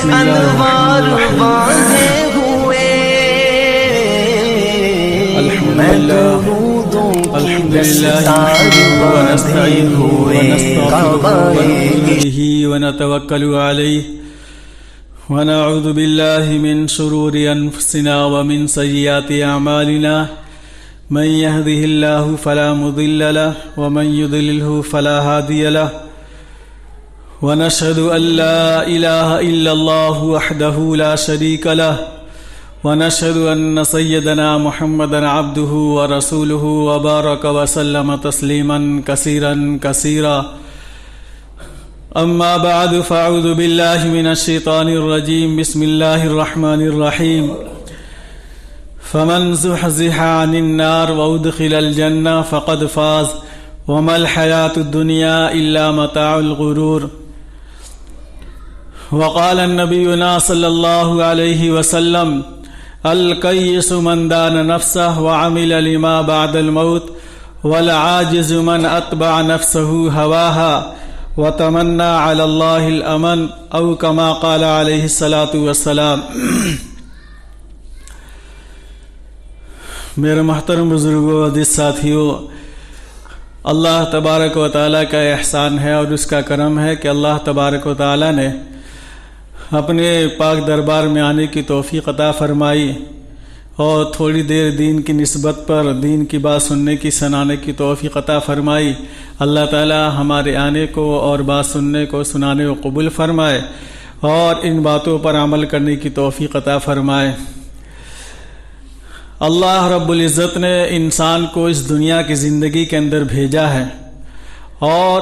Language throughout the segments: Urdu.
انوار باندھے ہوئے میں درودوں کی دستار باندھے ہوئے به ونتوکل علیہ ونعوذ باللہ من شرور انفسنا ومن سیئات اعمالنا من يهده الله فلا مضل له ومن يضلله فلا هادي له ونشهد أن لا إله إلا الله وحده لا شريك له ونشهد أن سيدنا محمدا عبده ورسوله وبارك وسلم تسليما كثيرا كثيرا أما بعد فأعوذ بالله من الشيطان الرجيم بسم الله الرحمن الرحيم فمن زحزح عن النار وأدخل الجنة فقد فاز وما الحياة الدنيا إلا متاع الغرور وقال نبينا صلى الله عليه وسلم الكيس من دان نفسه وعمل لما بعد الموت والعاجز من أتبع نفسه هواها وتمنى على الله الأمن أو كما قال عليه الصلاة والسلام. میرے محترم بزرگوں عزیز ساتھیوں، اللہ تبارک و تعالیٰ کا احسان ہے اور اس کا کرم ہے کہ اللہ تبارک و تعالیٰ نے اپنے پاک دربار میں آنے کی توفیق عطا فرمائی اور تھوڑی دیر دین کی نسبت پر دین کی بات سننے کی سنانے کی توفیق عطا فرمائی. اللہ تعالیٰ ہمارے آنے کو اور بات سننے کو سنانے کو قبول فرمائے اور ان باتوں پر عمل کرنے کی توفیق عطا فرمائے. اللہ رب العزت نے انسان کو اس دنیا کی زندگی کے اندر بھیجا ہے اور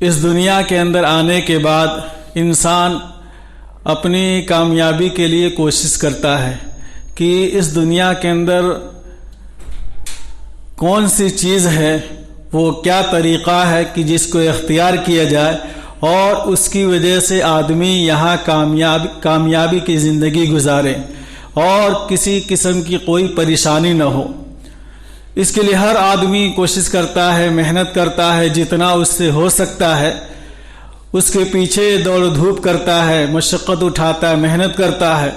اس دنیا کے اندر آنے کے بعد انسان اپنی کامیابی کے لیے کوشش کرتا ہے کہ اس دنیا کے اندر کون سی چیز ہے، وہ کیا طریقہ ہے کہ جس کو اختیار کیا جائے اور اس کی وجہ سے آدمی یہاں کامیابی کی زندگی گزارے اور کسی قسم کی کوئی پریشانی نہ ہو. اس کے لیے ہر آدمی کوشش کرتا ہے، محنت کرتا ہے، جتنا اس سے ہو سکتا ہے اس کے پیچھے دوڑ دھوپ کرتا ہے، مشقت اٹھاتا ہے، محنت کرتا ہے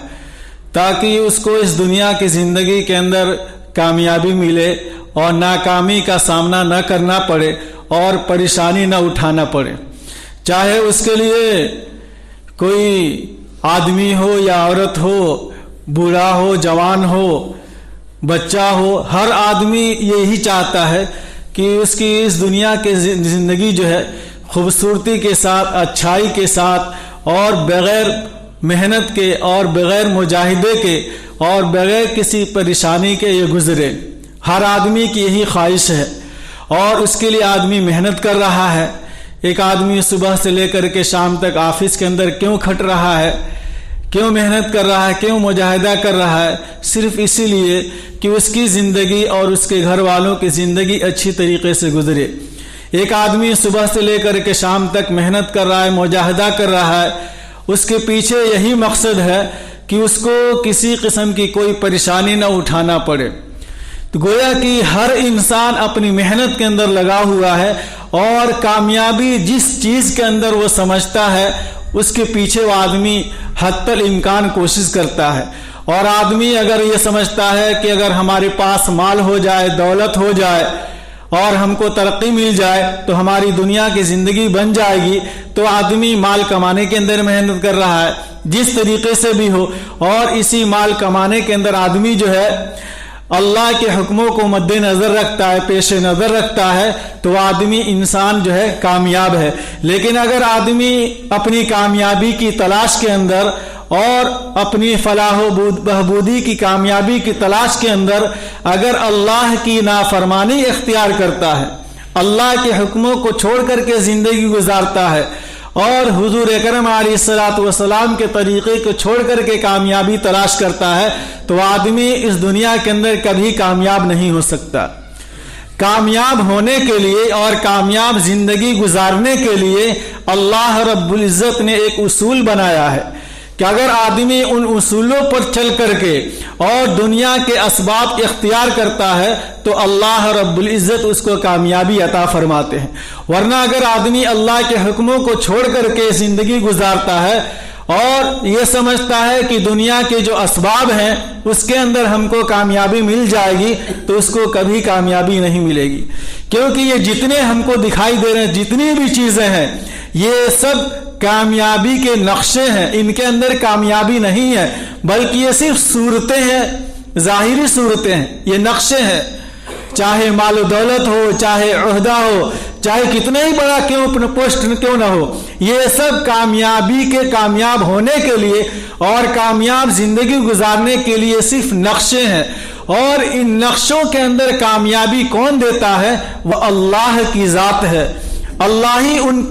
تاکہ اس کو اس دنیا کی زندگی کے اندر کامیابی ملے اور ناکامی کا سامنا نہ کرنا پڑے اور پریشانی نہ اٹھانا پڑے. چاہے اس کے لیے کوئی آدمی ہو یا عورت ہو، بوڑھا ہو، جوان ہو، بچہ ہو، ہر آدمی یہی چاہتا ہے کہ اس کی اس دنیا کی زندگی جو ہے خوبصورتی کے ساتھ، اچھائی کے ساتھ اور بغیر محنت کے اور بغیر مجاہدے کے اور بغیر کسی پریشانی کے یہ گزرے. ہر آدمی کی یہی خواہش ہے اور اس کے لیے آدمی محنت کر رہا ہے. ایک آدمی صبح سے لے کر کے شام تک آفس کے اندر کیوں کھٹ رہا ہے، کیوں محنت کر رہا ہے، کیوں مجاہدہ کر رہا ہے؟ صرف اسی لیے کہ اس کی زندگی اور اس کے گھر والوں کی زندگی اچھی طریقے سے گزرے. ایک آدمی صبح سے لے کر کے شام تک محنت کر رہا ہے، مجاہدہ کر رہا ہے، اس کے پیچھے یہی مقصد ہے کہ اس کو کسی قسم کی کوئی پریشانی نہ اٹھانا پڑے. تو گویا کہ ہر انسان اپنی محنت کے اندر لگا ہوا ہے اور کامیابی جس چیز کے اندر وہ سمجھتا ہے اس کے پیچھے وہ آدمی حتی الامکان کوشش کرتا ہے. اور آدمی اگر یہ سمجھتا ہے کہ اگر ہمارے پاس مال ہو جائے، دولت ہو جائے اور ہم کو ترقی مل جائے تو ہماری دنیا کی زندگی بن جائے گی، تو آدمی مال کمانے کے اندر محنت کر رہا ہے جس طریقے سے بھی ہو، اور اسی مال کمانے کے اندر آدمی جو ہے اللہ کے حکموں کو مد نظر رکھتا ہے، پیش نظر رکھتا ہے، تو آدمی انسان جو ہے کامیاب ہے. لیکن اگر آدمی اپنی کامیابی کی تلاش کے اندر اور اپنی فلاح و بہبودی کی کامیابی کی تلاش کے اندر اگر اللہ کی نافرمانی اختیار کرتا ہے، اللہ کے حکموں کو چھوڑ کر کے زندگی گزارتا ہے اور حضور اکرم علیہ الصلوۃ والسلام کے طریقے کو چھوڑ کر کے کامیابی تلاش کرتا ہے، تو آدمی اس دنیا کے اندر کبھی کامیاب نہیں ہو سکتا. کامیاب ہونے کے لیے اور کامیاب زندگی گزارنے کے لیے اللہ رب العزت نے ایک اصول بنایا ہے کہ اگر آدمی ان اصولوں پر چل کر کے اور دنیا کے اسباب اختیار کرتا ہے تو اللہ رب العزت اس کو کامیابی عطا فرماتے ہیں. ورنہ اگر آدمی اللہ کے حکموں کو چھوڑ کر کے زندگی گزارتا ہے اور یہ سمجھتا ہے کہ دنیا کے جو اسباب ہیں اس کے اندر ہم کو کامیابی مل جائے گی, تو اس کو کبھی کامیابی نہیں ملے گی. کیونکہ یہ جتنے ہم کو دکھائی دے رہے ہیں, جتنی بھی چیزیں ہیں, یہ سب کامیابی کے نقشے ہیں. ان کے اندر کامیابی نہیں ہے, بلکہ یہ صرف صورتیں ہیں, ظاہری صورتیں ہیں, یہ نقشے ہیں. چاہے مال و دولت ہو, چاہے عہدہ ہو, چاہے کتنے ہی بڑا پوسٹ کیوں نہ ہو, یہ سب کامیابی کے کامیاب ہونے کے لیے اور کامیاب زندگی گزارنے کے لیے صرف نقشے ہیں. اور ان نقشوں کے اندر کامیابی کون دیتا ہے؟ وہ اللہ کی ذات ہے. اللہ ہی ان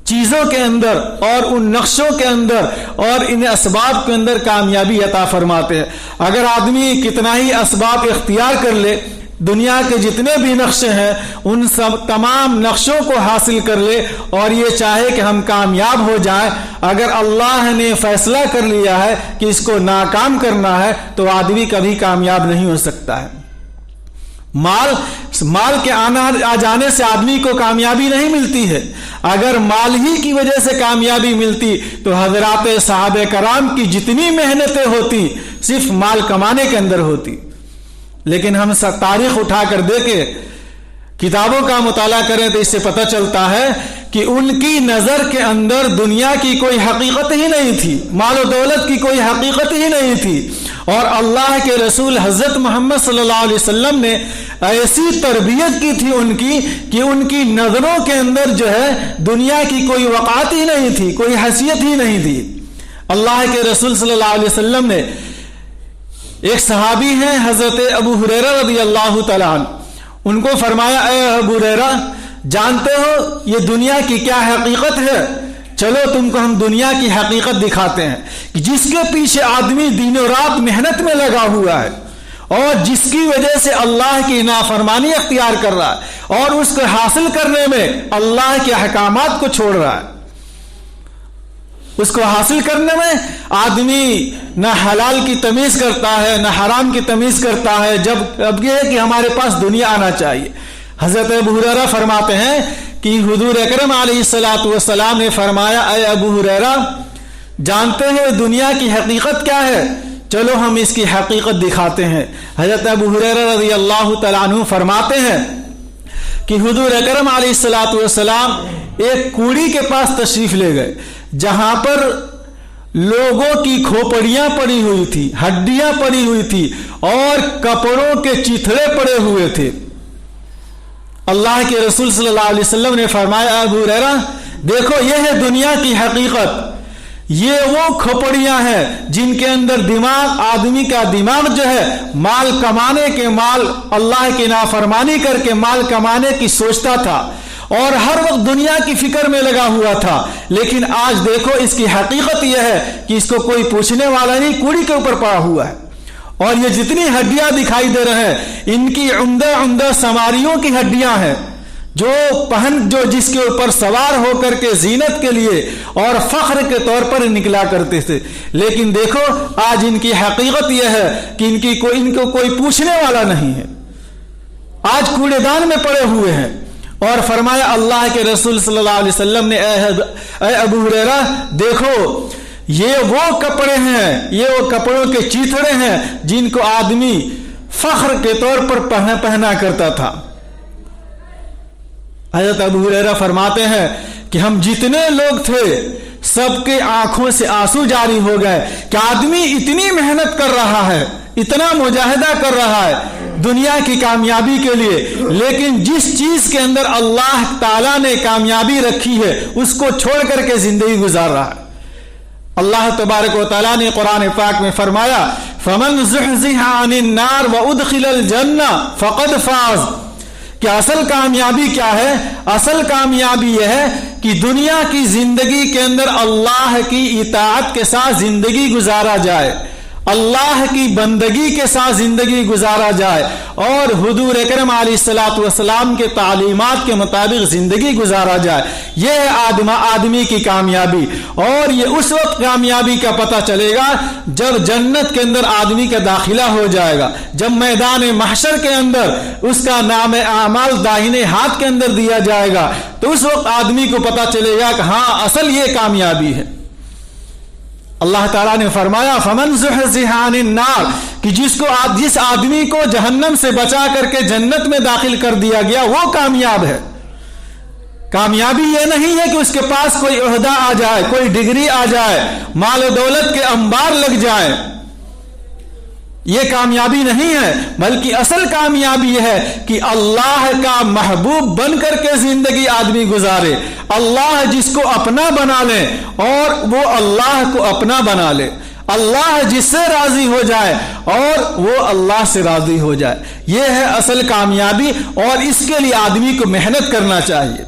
چیزوں کے اندر اور ان نقشوں کے اندر اور ان اسباب کے اندر کامیابی عطا فرماتے ہیں. اگر آدمی کتنا ہی اسباب اختیار کر لے, دنیا کے جتنے بھی نقشے ہیں ان سب تمام نقشوں کو حاصل کر لے اور یہ چاہے کہ ہم کامیاب ہو جائیں, اگر اللہ نے فیصلہ کر لیا ہے کہ اس کو ناکام کرنا ہے تو آدمی کبھی کامیاب نہیں ہو سکتا ہے. مال کے آ جانے سے آدمی کو کامیابی نہیں ملتی ہے. اگر مال ہی کی وجہ سے کامیابی ملتی تو حضرات صحابہ کرام کی جتنی محنتیں ہوتی صرف مال کمانے کے اندر ہوتی. لیکن ہم سب تاریخ اٹھا کر دیکھیں, کتابوں کا مطالعہ کریں تو اس سے پتہ چلتا ہے کہ ان کی نظر کے اندر دنیا کی کوئی حقیقت ہی نہیں تھی, مال و دولت کی کوئی حقیقت ہی نہیں تھی. اور اللہ کے رسول حضرت محمد صلی اللہ علیہ وسلم نے ایسی تربیت کی تھی ان کی کہ ان کی نظروں کے اندر جو ہے دنیا کی کوئی وقعت ہی نہیں تھی, کوئی حیثیت ہی نہیں تھی. اللہ کے رسول صلی اللہ علیہ وسلم نے, ایک صحابی ہیں حضرت ابو ہریرہ رضی اللہ تعالیٰ عنہ, ان کو فرمایا, اے ابو ہریرہ جانتے ہو یہ دنیا کی کیا حقیقت ہے؟ چلو تم کو ہم دنیا کی حقیقت دکھاتے ہیں کہ جس کے پیچھے آدمی دن و رات محنت میں لگا ہوا ہے اور جس کی وجہ سے اللہ کی نافرمانی اختیار کر رہا ہے اور اس کو حاصل کرنے میں اللہ کے احکامات کو چھوڑ رہا ہے. اس کو حاصل کرنے میں آدمی نہ حلال کی تمیز کرتا ہے نہ حرام کی تمیز کرتا ہے, اب یہ ہے کہ ہمارے پاس دنیا آنا چاہیے. حضرت ابو ہریرہ فرماتے ہیں کہ حضور اکرم علیہ الصلوۃ والسلام نے فرمایا, اے ابو ہریرہ جانتے ہیں دنیا کی حقیقت کیا ہے؟ چلو ہم اس کی حقیقت دکھاتے ہیں. حضرت ابو ہریرہ رضی اللہ تعالیٰ عنہ فرماتے ہیں کہ حضور اکرم علیہ الصلوۃ والسلام ایک کوڑی کے پاس تشریف لے گئے جہاں پر لوگوں کی کھوپڑیاں پڑی ہوئی تھی, ہڈیاں پڑی ہوئی تھی اور کپڑوں کے چیتھڑے پڑے ہوئے تھے. اللہ کے رسول صلی اللہ علیہ وسلم نے فرمایا, ابو ہریرہ دیکھو یہ ہے دنیا کی حقیقت, یہ وہ کھوپڑیاں ہیں جن کے اندر دماغ, آدمی کا دماغ جو ہے مال کمانے کے, مال اللہ کی نافرمانی کر کے مال کمانے کی سوچتا تھا اور ہر وقت دنیا کی فکر میں لگا ہوا تھا. لیکن آج دیکھو اس کی حقیقت یہ ہے کہ اس کو کوئی پوچھنے والا نہیں, کوڑی کے اوپر پڑا ہوا ہے. اور یہ جتنی ہڈیاں دکھائی دے رہے ہیں ان کی عمدہ سواریوں کی ہڈیاں ہیں جو جس کے اوپر سوار ہو کر کے زینت کے لیے اور فخر کے طور پر نکلا کرتے تھے. لیکن دیکھو آج ان کی حقیقت یہ ہے کہ ان کو کوئی پوچھنے والا نہیں ہے, آج کوڑے دان میں پڑے ہوئے ہیں. اور فرمایا اللہ کے رسول صلی اللہ علیہ وسلم نے, اے ابو ہریرہ دیکھو یہ وہ کپڑے ہیں, یہ وہ کپڑوں کے چیتھڑے ہیں جن کو آدمی فخر کے طور پر پہنا کرتا تھا. حضرت ابو ہریرہ فرماتے ہیں کہ ہم جتنے لوگ تھے سب کے آنکھوں سے آنسو جاری ہو گئے کہ آدمی اتنی محنت کر رہا ہے, اتنا مجاہدہ کر رہا ہے دنیا کی کامیابی کے لیے, لیکن جس چیز کے اندر اللہ تعالیٰ نے کامیابی رکھی ہے اس کو چھوڑ کر کے زندگی گزار رہا ہے. اللہ تبارک و تعالیٰ نے قرآن پاک میں فرمایا, فَمَنْ زُحْزِحَ عَنِ النَّارِ وَأُدْخِلَ الْجَنَّةَ فَقَدْ فَازَ. کہ اصل کامیابی کیا ہے؟ اصل کامیابی یہ ہے کہ دنیا کی زندگی کے اندر اللہ کی اطاعت کے ساتھ زندگی گزارا جائے, اللہ کی بندگی کے ساتھ زندگی گزارا جائے اور حضور اکرم علیہ الصلوۃ والسلام کے تعلیمات کے مطابق زندگی گزارا جائے، یہ ہے آدمی کی کامیابی۔ اور یہ اس وقت کامیابی کا پتہ چلے گا جب جنت کے اندر آدمی کا داخلہ ہو جائے گا، جب میدان محشر کے اندر اس کا نام اعمال داہنے ہاتھ کے اندر دیا جائے گا، تو اس وقت آدمی کو پتہ چلے گا کہ ہاں اصل یہ کامیابی ہے۔ اللہ تعالیٰ نے فرمایا فمن زحزح عن النار، کہ جس آدمی کو جہنم سے بچا کر کے جنت میں داخل کر دیا گیا وہ کامیاب ہے۔ کامیابی یہ نہیں ہے کہ اس کے پاس کوئی عہدہ آ جائے، کوئی ڈگری آ جائے، مال و دولت کے انبار لگ جائیں، یہ کامیابی نہیں ہے، بلکہ اصل کامیابی یہ ہے کہ اللہ کا محبوب بن کر کے زندگی آدمی گزارے، اللہ جس کو اپنا بنا لے اور وہ اللہ کو اپنا بنا لے، اللہ جس سے راضی ہو جائے اور وہ اللہ سے راضی ہو جائے، یہ ہے اصل کامیابی، اور اس کے لیے آدمی کو محنت کرنا چاہیے۔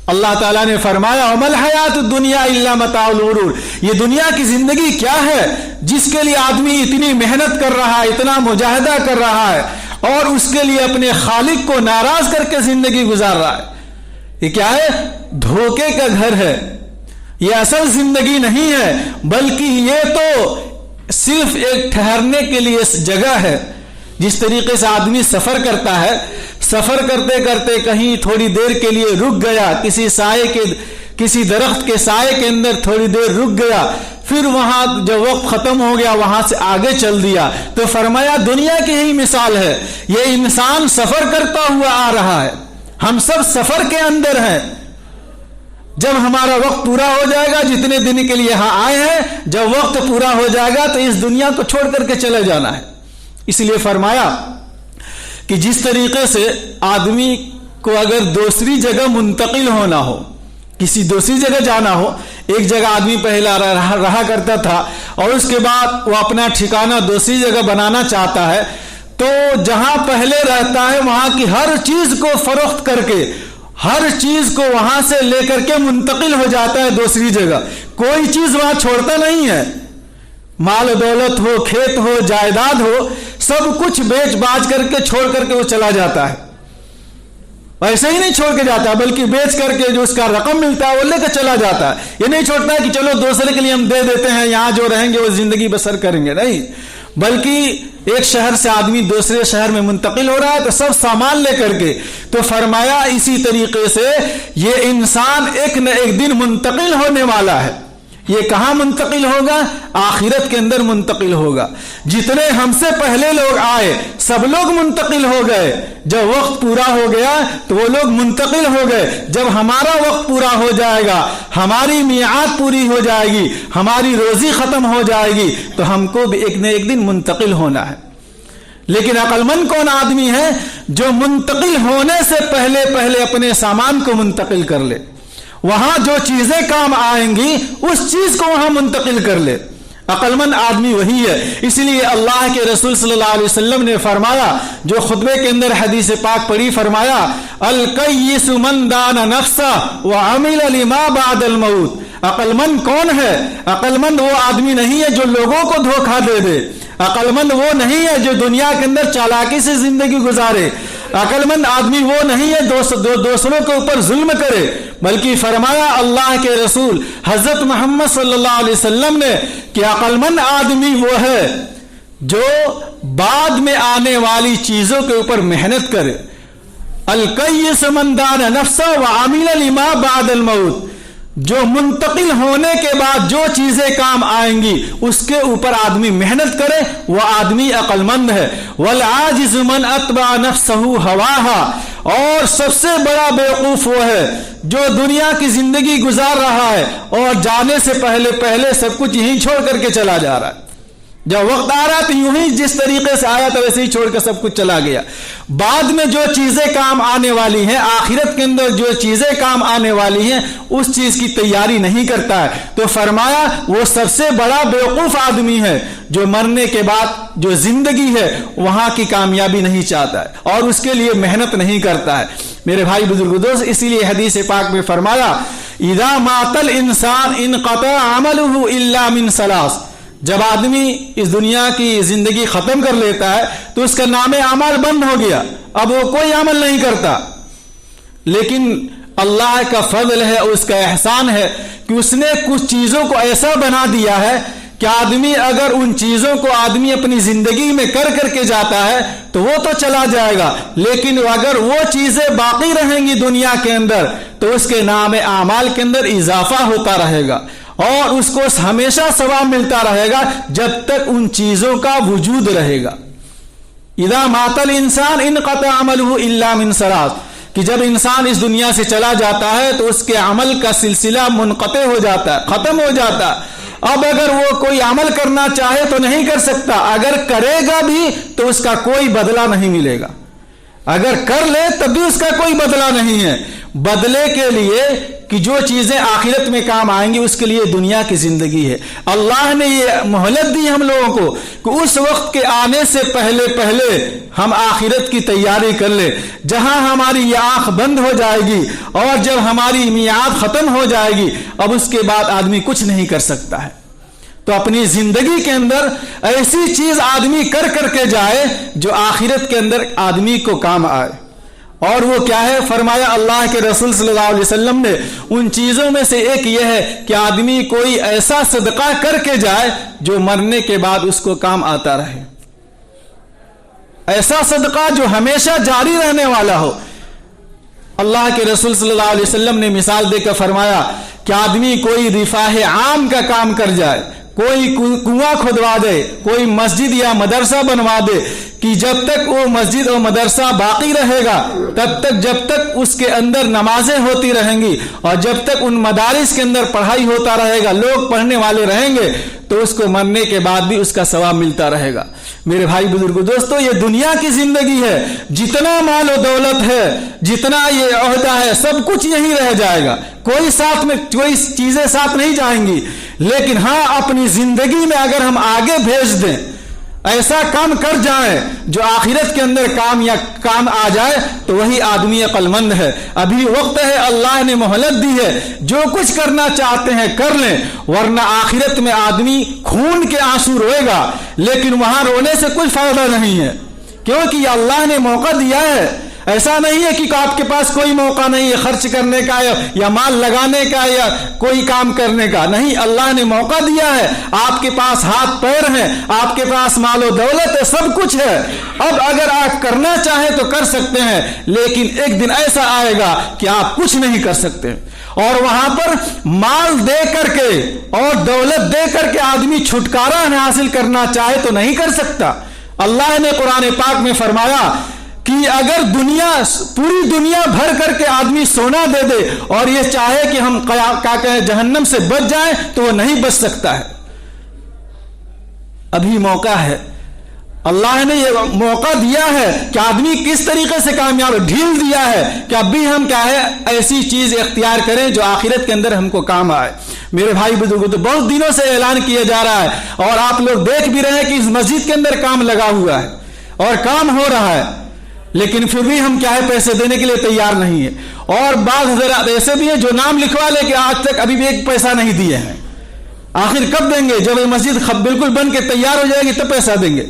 اللہ تعالیٰ نے فرمایا وَمَا الْحَيَاةُ الدُّنْيَا إِلَّا مَتَاعُ الْغُرُورِ، یہ دنیا کی زندگی کیا ہے جس کے لیے آدمی اتنی محنت کر رہا ہے، اتنا مجاہدہ کر رہا ہے اور اس کے لیے اپنے خالق کو ناراض کر کے زندگی گزار رہا ہے، یہ کیا ہے؟ دھوکے کا گھر ہے، یہ اصل زندگی نہیں ہے، بلکہ یہ تو صرف ایک ٹھہرنے کے لیے جگہ ہے۔ جس طریقے سے آدمی سفر کرتا ہے، سفر کرتے کرتے کہیں تھوڑی دیر کے لیے رک گیا، کسی درخت کے سائے کے اندر تھوڑی دیر رک گیا، پھر وہاں جب وقت ختم ہو گیا وہاں سے آگے چل دیا، تو فرمایا دنیا کی ہی مثال ہے، یہ انسان سفر کرتا ہوا آ رہا ہے، ہم سب سفر کے اندر ہیں، جب ہمارا وقت پورا ہو جائے گا، جتنے دن کے لیے یہاں آئے ہیں، جب وقت پورا ہو جائے گا تو اس دنیا کو چھوڑ کر کے چلے جانا ہے۔ اس لیے فرمایا کہ جس طریقے سے آدمی کو اگر دوسری جگہ منتقل ہونا ہو، کسی دوسری جگہ جانا ہو، ایک جگہ آدمی پہلا رہا کرتا تھا اور اس کے بعد وہ اپنا ٹھکانہ دوسری جگہ بنانا چاہتا ہے، تو جہاں پہلے رہتا ہے وہاں کی ہر چیز کو فروخت کر کے، ہر چیز کو وہاں سے لے کر کے منتقل ہو جاتا ہے دوسری جگہ، کوئی چیز وہاں چھوڑتا نہیں ہے، مال و دولت ہو، کھیت ہو، جائیداد ہو، سب کچھ بیچ باچ کر کے چھوڑ کر کے وہ چلا جاتا ہے۔ ایسے ہی نہیں چھوڑ کے جاتا بلکہ بیچ کر کے جو اس کا رقم ملتا ہے وہ لے کے چلا جاتا ہے، یہ نہیں چھوڑتا ہے کہ چلو دوسرے کے لیے ہم دے دیتے ہیں، یہاں جو رہیں گے وہ زندگی بسر کریں گے، نہیں، بلکہ ایک شہر سے آدمی دوسرے شہر میں منتقل ہو رہا ہے تو سب سامان لے کر کے، تو فرمایا اسی طریقے سے یہ انسان ایک نہ ایک دن منتقل ہونے والا ہے۔ یہ کہاں منتقل ہوگا؟ آخرت کے اندر منتقل ہوگا۔ جتنے ہم سے پہلے لوگ آئے سب لوگ منتقل ہو گئے، جب وقت پورا ہو گیا تو وہ لوگ منتقل ہو گئے، جب ہمارا وقت پورا ہو جائے گا، ہماری میعاد پوری ہو جائے گی، ہماری روزی ختم ہو جائے گی، تو ہم کو بھی ایک نہ ایک دن منتقل ہونا ہے۔ لیکن عقل مند کون آدمی ہے؟ جو منتقل ہونے سے پہلے پہلے اپنے سامان کو منتقل کر لے، وہاں جو چیزیں کام آئیں گی اس چیز کو وہاں منتقل کر لے۔ عقل مند آدمی وہی ہے۔ اس لیے اللہ کے رسول صلی اللہ علیہ وسلم نے فرمایا، جو خطبے کے اندر حدیث پاک پڑھی، فرمایا الکیس من دان نفسہ وعمل لما بعد الموت۔ عقل مند کون ہے؟ عقل مند وہ آدمی نہیں ہے جو لوگوں کو دھوکہ دے دے، عقل مند وہ نہیں ہے جو دنیا کے اندر چالاکی سے زندگی گزارے، عقل مند آدمی وہ نہیں ہے دوسروں کے اوپر ظلم کرے، بلکہ فرمایا اللہ کے رسول حضرت محمد صلی اللہ علیہ وسلم نے کہ عقل مند آدمی وہ ہے جو بعد میں آنے والی چیزوں کے اوپر محنت کرے۔ الکیس من دان نفسہ وعمل لما بعد الموت، جو منتقل ہونے کے بعد جو چیزیں کام آئیں گی اس کے اوپر آدمی محنت کرے، وہ آدمی عقل مند ہے۔ والعاجز من اتبع نفسہ ہواها، اور سب سے بڑا بیوقوف وہ ہے جو دنیا کی زندگی گزار رہا ہے اور جانے سے پہلے پہلے سب کچھ یہیں چھوڑ کر کے چلا جا رہا ہے، جب وقت آ رہا تو یوں ہی جس طریقے سے آیا تو ویسے ہی چھوڑ کر سب کچھ چلا گیا۔ بعد میں جو چیزیں کام آنے والی ہیں، آخرت کے اندر جو چیزیں کام آنے والی ہیں، اس چیز کی تیاری نہیں کرتا ہے، تو فرمایا وہ سب سے بڑا بیوقوف آدمی ہے جو مرنے کے بعد جو زندگی ہے وہاں کی کامیابی نہیں چاہتا ہے اور اس کے لیے محنت نہیں کرتا ہے۔ میرے بھائی بزرگ دوست، اسی لیے حدیث پاک میں فرمایا اذا مات الانسان انقطع عمله الا من ثلاث، جب آدمی اس دنیا کی زندگی ختم کر لیتا ہے تو اس کا نام اعمال بند ہو گیا، اب وہ کوئی عمل نہیں کرتا۔ لیکن اللہ کا فضل ہے اور اس کا احسان ہے کہ اس نے کچھ چیزوں کو ایسا بنا دیا ہے کہ آدمی اگر ان چیزوں کو آدمی اپنی زندگی میں کر کر کے جاتا ہے تو وہ تو چلا جائے گا، لیکن اگر وہ چیزیں باقی رہیں گی دنیا کے اندر تو اس کے نام اعمال کے اندر اضافہ ہوتا رہے گا اور اس کو ہمیشہ ثواب ملتا رہے گا جب تک ان چیزوں کا وجود رہے گا۔ اذا مات الانسان انقطع عمله الا من ثلاث، کہ جب انسان اس دنیا سے چلا جاتا ہے تو اس کے عمل کا سلسلہ منقطع ہو جاتا ہے، ختم ہو جاتا ہے۔ اب اگر وہ کوئی عمل کرنا چاہے تو نہیں کر سکتا، اگر کرے گا بھی تو اس کا کوئی بدلہ نہیں ملے گا، اگر کر لے تب بھی اس کا کوئی بدلہ نہیں ہے۔ بدلے کے لیے کہ جو چیزیں آخرت میں کام آئیں گی اس کے لیے دنیا کی زندگی ہے۔ اللہ نے یہ مہلت دی ہم لوگوں کو کہ اس وقت کے آنے سے پہلے ہم آخرت کی تیاری کر لیں، جہاں ہماری یہ آنکھ بند ہو جائے گی اور جب ہماری میعاد ختم ہو جائے گی اب اس کے بعد آدمی کچھ نہیں کر سکتا ہے۔ تو اپنی زندگی کے اندر ایسی چیز آدمی کر کر کے جائے جو آخرت کے اندر آدمی کو کام آئے، اور وہ کیا ہے؟ فرمایا اللہ کے رسول صلی اللہ علیہ وسلم نے ان چیزوں میں سے ایک یہ ہے کہ آدمی کوئی ایسا صدقہ کر کے جائے جو مرنے کے بعد اس کو کام آتا رہے، ایسا صدقہ جو ہمیشہ جاری رہنے والا ہو۔ اللہ کے رسول صلی اللہ علیہ وسلم نے مثال دے کر فرمایا کہ آدمی کوئی رفاہ عام کا کام کر جائے، کوئی کنواں کھدوا دے، کوئی مسجد یا مدرسہ بنوا دے، کہ جب تک وہ مسجد اور مدرسہ باقی رہے گا جب تک اس کے اندر نمازیں ہوتی رہیں گی اور جب تک ان مدارس کے اندر پڑھائی ہوتا رہے گا، لوگ پڑھنے والے رہیں گے تو اس کو مرنے کے بعد بھی اس کا ثواب ملتا رہے گا۔ میرے بھائی بزرگو دوستو، یہ دنیا کی زندگی ہے، جتنا مال و دولت ہے، جتنا یہ عہدہ ہے، سب کچھ یہیں رہ جائے گا، کوئی چیزیں ساتھ نہیں جائیں گی۔ لیکن ہاں اپنی زندگی میں اگر ہم آگے بھیج دیں، ایسا کام کر جائیں جو آخرت کے اندر کام آ جائے تو وہی آدمی عقل مند ہے۔ ابھی وقت ہے، اللہ نے مہلت دی ہے، جو کچھ کرنا چاہتے ہیں کر لیں، ورنہ آخرت میں آدمی خون کے آنسو روئے گا، لیکن وہاں رونے سے کوئی فائدہ نہیں ہے، کیونکہ یہ اللہ نے موقع دیا ہے۔ ایسا نہیں ہے کہ آپ کے پاس کوئی موقع نہیں ہے خرچ کرنے کا یا مال لگانے کا یا کوئی کام کرنے کا، نہیں، اللہ نے موقع دیا ہے، آپ کے پاس ہاتھ پیر ہیں، آپ کے پاس مال و دولت ہے، سب کچھ ہے۔ اب اگر آپ کرنا چاہیں تو کر سکتے ہیں، لیکن ایک دن ایسا آئے گا کہ آپ کچھ نہیں کر سکتے، اور وہاں پر مال دے کر کے اور دولت دے کر کے آدمی چھٹکارا حاصل کرنا چاہے تو نہیں کر سکتا۔ اللہ نے قرآن پاک میں فرمایا کہ اگر پوری دنیا بھر کر کے آدمی سونا دے دے اور یہ چاہے کہ ہم جہنم سے بچ جائیں تو وہ نہیں بچ سکتا ہے۔ ابھی موقع ہے، اللہ نے یہ موقع دیا ہے کہ آدمی کس طریقے سے کامیاب، ڈھیل دیا ہے کہ اب بھی ہم کیا ہے ایسی چیز اختیار کریں جو آخرت کے اندر ہم کو کام آئے۔ میرے بھائی بزرگوں، تو بہت دنوں سے اعلان کیا جا رہا ہے اور آپ لوگ دیکھ بھی رہے ہیں کہ اس مسجد کے اندر کام لگا ہوا ہے اور کام ہو رہا ہے، لیکن پھر بھی ہم کیا ہے پیسے دینے کے لیے تیار نہیں ہے، اور بعض حضرات ایسے بھی ہیں جو نام لکھوا لے کہ آج تک ابھی بھی ایک پیسہ نہیں دیے ہیں۔ آخر کب دیں گے؟ جب یہ مسجد بالکل بن کے تیار ہو جائے گی تب پیسہ دیں گے۔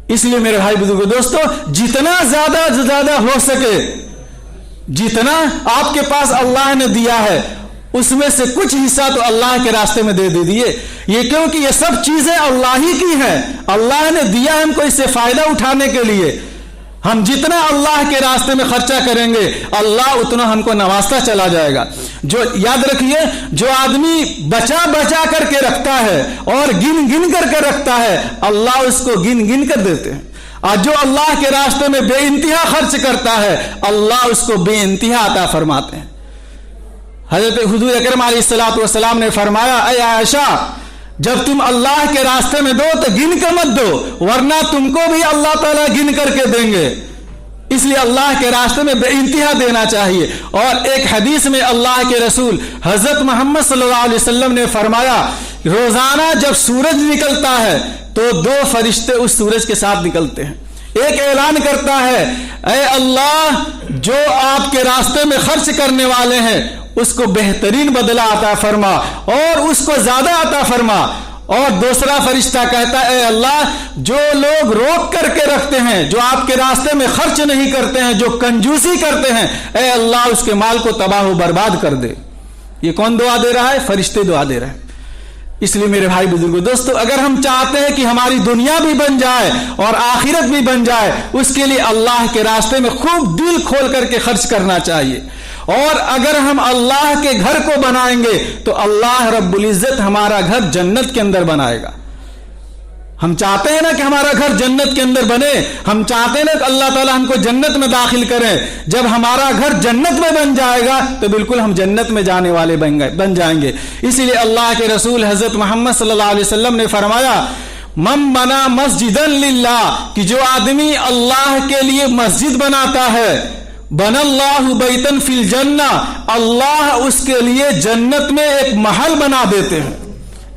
اس لیے میرے بھائی بزرگوں دوستو، جتنا زیادہ سے زیادہ ہو سکے، جتنا آپ کے پاس اللہ نے دیا ہے اس میں سے کچھ حصہ تو اللہ کے راستے میں دے دیجیے۔ یہ کیونکہ یہ سب چیزیں اللہ ہی کی ہیں، اللہ نے دیا ہم کو اس سے فائدہ اٹھانے کے لیے۔ ہم جتنا اللہ کے راستے میں خرچہ کریں گے اللہ اتنا ہم کو نوازتا چلا جائے گا۔ جو یاد رکھیے، جو آدمی بچا کر کے رکھتا ہے اور گن کر کے رکھتا ہے اللہ اس کو گن کر دیتے ہیں، اور جو اللہ کے راستے میں بے انتہا خرچ کرتا ہے اللہ اس کو بے انتہا عطا فرماتے ہیں۔ حضرت حضور اکرم علیہ الصلوۃ والسلام نے فرمایا، اے عائشہ، جب تم اللہ کے راستے میں دو تو گن کے مت دو، ورنہ تم کو بھی اللہ تعالیٰ گن کر کے دیں گے۔ اس لیے اللہ کے راستے میں بے انتہا دینا چاہیے۔ اور ایک حدیث میں اللہ کے رسول حضرت محمد صلی اللہ علیہ وسلم نے فرمایا، روزانہ جب سورج نکلتا ہے تو دو فرشتے اس سورج کے ساتھ نکلتے ہیں، ایک اعلان کرتا ہے، اے اللہ، جو آپ کے راستے میں خرچ کرنے والے ہیں اس کو بہترین بدلہ عطا فرما اور اس کو زیادہ عطا فرما۔ اور دوسرا فرشتہ کہتا ہے اے اللہ جو لوگ روک کر کے رکھتے ہیں، جو آپ کے راستے میں خرچ نہیں کرتے ہیں، جو کنجوسی کرتے ہیں، اے اللہ اس کے مال کو تباہ و برباد کر دے۔ یہ کون دعا دے رہا ہے؟ فرشتے دعا دے رہے ہیں۔ اس لیے میرے بھائی بزرگو دوستو، اگر ہم چاہتے ہیں کہ ہماری دنیا بھی بن جائے اور آخرت بھی بن جائے، اس کے لیے اللہ کے راستے میں خوب دل کھول کر کے خرچ کرنا چاہیے۔ اور اگر ہم اللہ کے گھر کو بنائیں گے تو اللہ رب العزت ہمارا گھر جنت کے اندر بنائے گا۔ ہم چاہتے ہیں نا کہ ہمارا گھر جنت کے اندر بنے، ہم چاہتے ہیں نا کہ اللہ تعالی ہم کو جنت میں داخل کرے۔ جب ہمارا گھر جنت میں بن جائے گا تو بالکل ہم جنت میں جانے والے بن جائیں گے۔ اسی لیے اللہ کے رسول حضرت محمد صلی اللہ علیہ وسلم نے فرمایا من بنا مسجدا للہ، کہ جو آدمی اللہ کے لیے مسجد بناتا ہے، بن اللہ بیتن فی الجنہ، اللہ اس کے لیے جنت میں ایک محل بنا دیتے ہیں،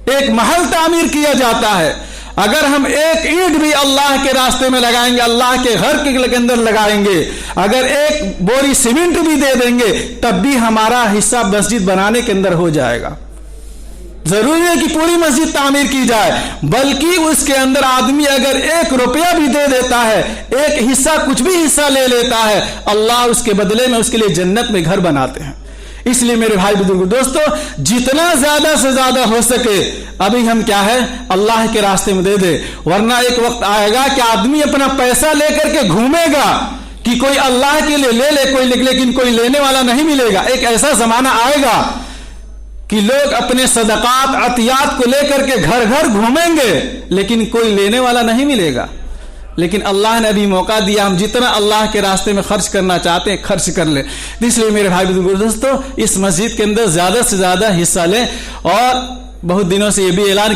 ایک محل تعمیر کیا جاتا ہے۔ اگر ہم ایک اینٹ بھی اللہ کے راستے میں لگائیں گے، اللہ کے گھر کے اندر لگائیں گے، اگر ایک بوری سیمنٹ بھی دے دیں گے تب بھی ہمارا حصہ مسجد بنانے کے اندر ہو جائے گا۔ ضروری ہے کہ پوری مسجد تعمیر کی جائے، بلکہ اس کے اندر آدمی اگر 1 روپیہ بھی دے دیتا ہے، ایک حصہ کچھ بھی حصہ لے لیتا ہے، اللہ اس کے بدلے میں اس کے لیے جنت میں گھر بناتے ہیں۔ اس لیے میرے بھائی بزرگو دوستو، جتنا زیادہ سے زیادہ ہو سکے ابھی ہم کیا ہے اللہ کے راستے میں دے دے، ورنہ ایک وقت آئے گا کہ آدمی اپنا پیسہ لے کر کے گھومے گا کہ کوئی اللہ کے لیے لے لے کوئی، لیکن کوئی لینے والا نہیں ملے گا۔ ایک ایسا زمانہ آئے گا کہ لوگ اپنے صدقات عطیات کو لے کر کے گھر گھر گھومیں گے لیکن کوئی لینے والا نہیں ملے گا۔ لیکن اللہ نے ابھی موقع دیا، ہم جتنا اللہ کے راستے میں خرچ کرنا چاہتے ہیں خرچ کر لیں۔ اس لیے میرے بھائی بزرگو دوستو، اس مسجد کے اندر زیادہ سے زیادہ حصہ لیں، اور بہت دنوں سے یہ بھی اعلان